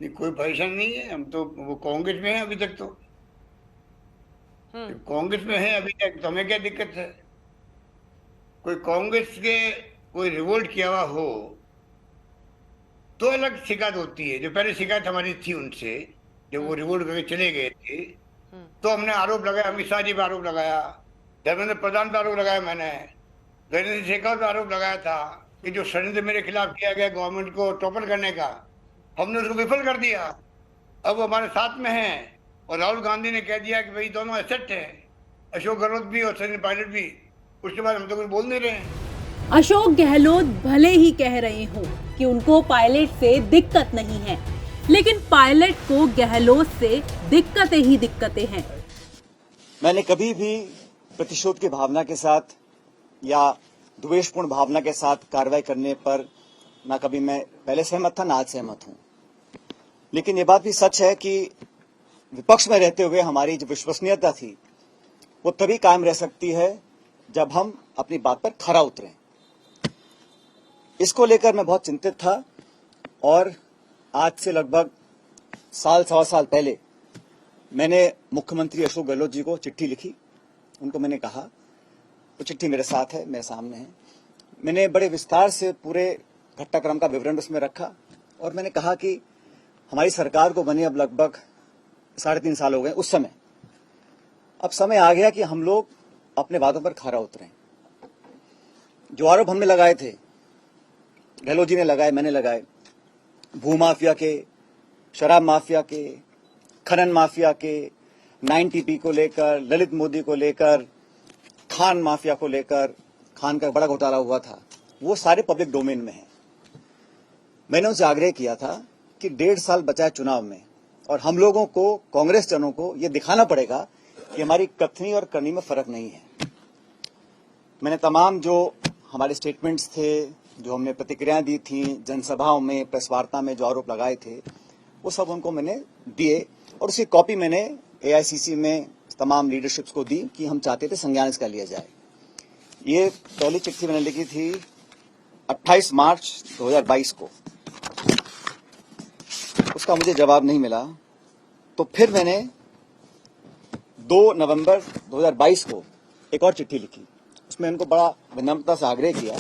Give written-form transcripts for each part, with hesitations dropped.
नहीं, कोई परेशानी नहीं है। हम तो वो कांग्रेस में है अभी तक तो। हम्म। कांग्रेस में है अभी तक, तो हमें क्या दिक्कत है? कोई कांग्रेस के कोई रिवोल्ट किया हुआ हो तो अलग शिकायत होती है। जो पहले शिकायत हमारी थी उनसे, जब वो हम्म। रिवोल्ट करके चले गए थे, हम्म। तो हमने आरोप लगाया। अमित शाह जी पे आरोप लगाया, धर्मेंद्र प्रधान पे आरोप लगाया, मैंने गजेंद्र सिंह शेखावत पे आरोप लगाया था कि जो षड्यंत्र मेरे खिलाफ किया गया गवर्नमेंट को टॉपल करने का, हमने उसको विफल कर दिया। अब वो हमारे साथ में है। और राहुल गांधी ने कह दिया कि भाई दोनों एसेट है, अशोक गहलोत भी और सचिन पायलट भी। उसके बाद हम तो कुछ बोल नहीं रहे हैं। अशोक गहलोत भले ही कह रहे हों कि उनको पायलट से दिक्कत नहीं है, लेकिन पायलट को गहलोत से दिक्कतें ही दिक्कतें हैं। मैंने कभी भी प्रतिशोध की भावना के साथ या द्वेषपूर्ण भावना के साथ कार्रवाई करने पर ना कभी मैं पहले सहमत था, ना आज सहमत हूं। लेकिन ये बात भी सच है कि विपक्ष में रहते हुए हमारी जो विश्वसनीयता थी वो तभी कायम रह सकती है जब हम अपनी बात पर खरा उतरें। इसको लेकर मैं बहुत चिंतित था और आज से लगभग साल सवा साल पहले मैंने मुख्यमंत्री अशोक गहलोत जी को चिट्ठी लिखी। उनको मैंने कहा, वो चिट्ठी मेरे साथ है, मेरे सामने है। मैंने बड़े विस्तार से पूरे घटनाक्रम का विवरण उसमें रखा और मैंने कहा कि हमारी सरकार को बने अब लगभग 3.5 साल हो गए। उस समय अब समय आ गया कि हम लोग अपने वादों पर खरा उतरें। जो आरोप हमने लगाए थे, गहलोत जी ने लगाए, मैंने लगाए, भूमाफिया के, शराब माफिया के, खनन माफिया के, 9TP को लेकर, ललित मोदी को लेकर, खान माफिया को लेकर, खान का बड़ा घोटाला हुआ था, वो सारे पब्लिक डोमेन में हैं। मैंने उनसे आग्रह किया था कि 1.5 साल बचा है चुनाव में और हम लोगों को, कांग्रेस जनों को ये दिखाना पड़ेगा कि हमारी कथनी और करनी में फर्क नहीं है। मैंने तमाम जो हमारे स्टेटमेंट्स थे, जो हमने प्रतिक्रियाएं दी थी, जनसभाओं में, प्रेस वार्ता में जो आरोप लगाए थे, वो सब उनको मैंने दिए और उसकी कॉपी मैंने AICC में तमाम लीडरशिप्स को दी कि हम चाहते थे संज्ञान इसका लिया जाए। ये पहली चिट्ठी मैंने लिखी थी 28 मार्च 2022 को। उसका मुझे जवाब नहीं मिला, तो फिर मैंने 2 नवंबर 2022 को एक और चिट्ठी लिखी। उसमें उनको बड़ा विनम्रता से आग्रह किया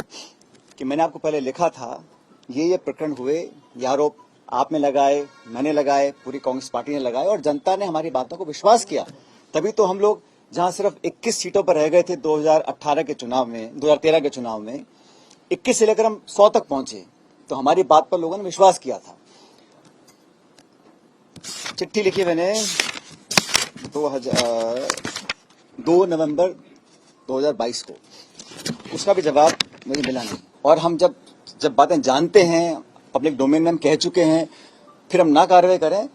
कि मैंने आपको पहले लिखा था, ये प्रकरण हुए, ये आरोप आपने लगाए, मैंने लगाए, पूरी कांग्रेस पार्टी ने लगाए और जनता ने हमारी बातों को विश्वास किया। तभी तो हम लोग जहां सिर्फ 21 सीटों पर रह गए थे 2018 के चुनाव में, 2013 के चुनाव में 21 से लेकर हम 100 तक पहुंचे, तो हमारी बात पर लोगों ने विश्वास किया था। चिट्ठी लिखी मैंने 2 नवंबर 2022 को, उसका भी जवाब मुझे मिला नहीं। और हम जब बातें जानते हैं, पब्लिक डोमेन में हम कह चुके हैं, फिर हम ना कार्रवाई करें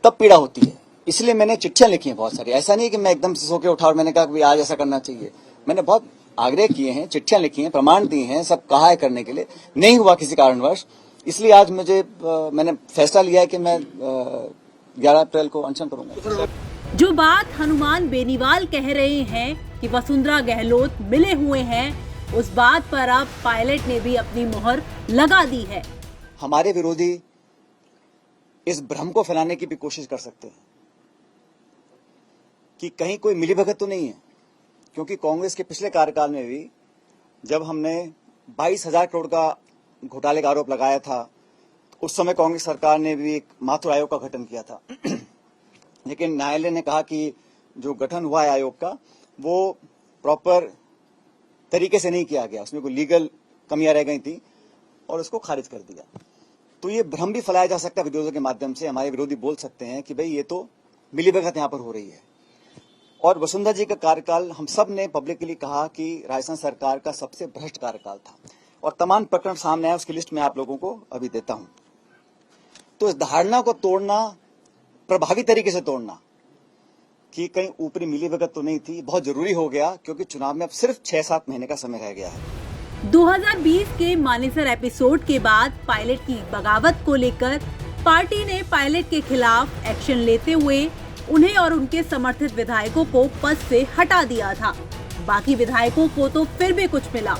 तब पीड़ा होती है। इसलिए मैंने चिट्ठियां लिखी हैं बहुत सारी। ऐसा नहीं कि मैं एकदम से सो के उठा और मैंने कहा कि आज ऐसा करना चाहिए। मैंने बहुत आग्रह किए हैं, चिट्ठियां लिखी हैं, प्रमाण दिए हैं, सब कहा है करने के लिए, नहीं हुआ किसी कारणवश। इसलिए आज मैंने फैसला लिया है कि मैं 11 अप्रैल को अनशन करूंगा। जो बात हनुमान बेनीवाल कह रहे हैं कि वसुंधरा गहलोत मिले हुए हैं, उस बात पर अब पायलट ने भी अपनी मुहर लगा दी है। हमारे विरोधी इस भ्रम को फैलाने की भी कोशिश कर सकते हैं कि कहीं कोई मिलीभगत तो नहीं है, क्योंकि कांग्रेस के पिछले कार्यकाल में भी जब हमने 22,000 करोड़ का घोटाले का आरोप लगाया था, उस समय कांग्रेस सरकार ने भी एक माथुर आयोग का गठन किया था। लेकिन न्यायालय ने कहा कि जो गठन हुआ है आयोग का, वो प्रॉपर तरीके से नहीं किया गया, उसमें कोई लीगल कमियां रह गई थी और उसको खारिज कर दिया। तो ये भ्रम भी फैलाया जा सकता है विरोधियों के माध्यम से। हमारे विरोधी बोल सकते हैं कि भाई ये तो मिलीभगत यहां पर हो रही है। और वसुंधरा जी का कार्यकाल हम सब ने पब्लिकली कहा कि राजस्थान सरकार का सबसे भ्रष्ट कार्यकाल था और तमाम प्रकरण सामने आए, उसकी लिस्ट मैं आप लोगों को अभी देता हूं। तो इस धारणा को तोड़ना, प्रभावी तरीके से तोड़ना कि कहीं ऊपरी मिलीभगत तो नहीं थी, बहुत जरूरी हो गया, क्योंकि चुनाव में अब सिर्फ 6-7 महीने का समय रह गया है। 2020 के मानेसर एपिसोड के बाद पायलट की बगावत को लेकर पार्टी ने पायलट के खिलाफ एक्शन लेते हुए उन्हें और उनके समर्थित विधायकों को पद से हटा दिया था। बाकी विधायकों को तो फिर भी कुछ मिला,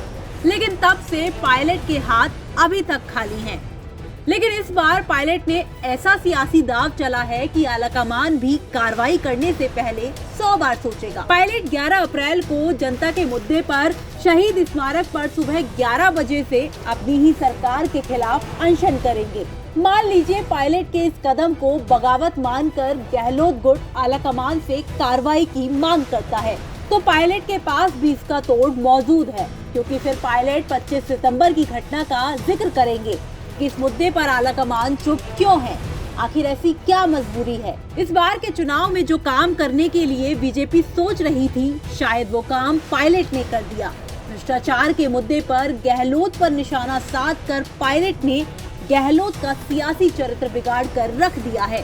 लेकिन तब से पायलट के हाथ अभी तक खाली हैं। लेकिन इस बार पायलट ने ऐसा सियासी दांव चला है कि आलाकमान भी कार्रवाई करने से पहले 100 बार सोचेगा। पायलट 11 अप्रैल को जनता के मुद्दे पर शहीद स्मारक पर सुबह 11 बजे से अपनी ही सरकार के खिलाफ अनशन करेंगे। मान लीजिए पायलट के इस कदम को बगावत मानकर गहलोत गुट आलाकमान से कार्रवाई की मांग करता है, तो पायलट के पास भी इसका तोड़ मौजूद है, क्योंकि फिर पायलट 25 सितंबर की घटना का जिक्र करेंगे कि इस मुद्दे पर आलाकमान चुप क्यों है, आखिर ऐसी क्या मजबूरी है। इस बार के चुनाव में जो काम करने के लिए बीजेपी सोच रही थी, शायद वो काम पायलट ने कर दिया। भ्रष्टाचार के मुद्दे पर गहलोत पर निशाना साधकर पायलट ने गहलोत का सियासी चरित्र बिगाड़ कर रख दिया है।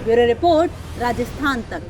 ब्यूरो रिपोर्ट, राजस्थान तक।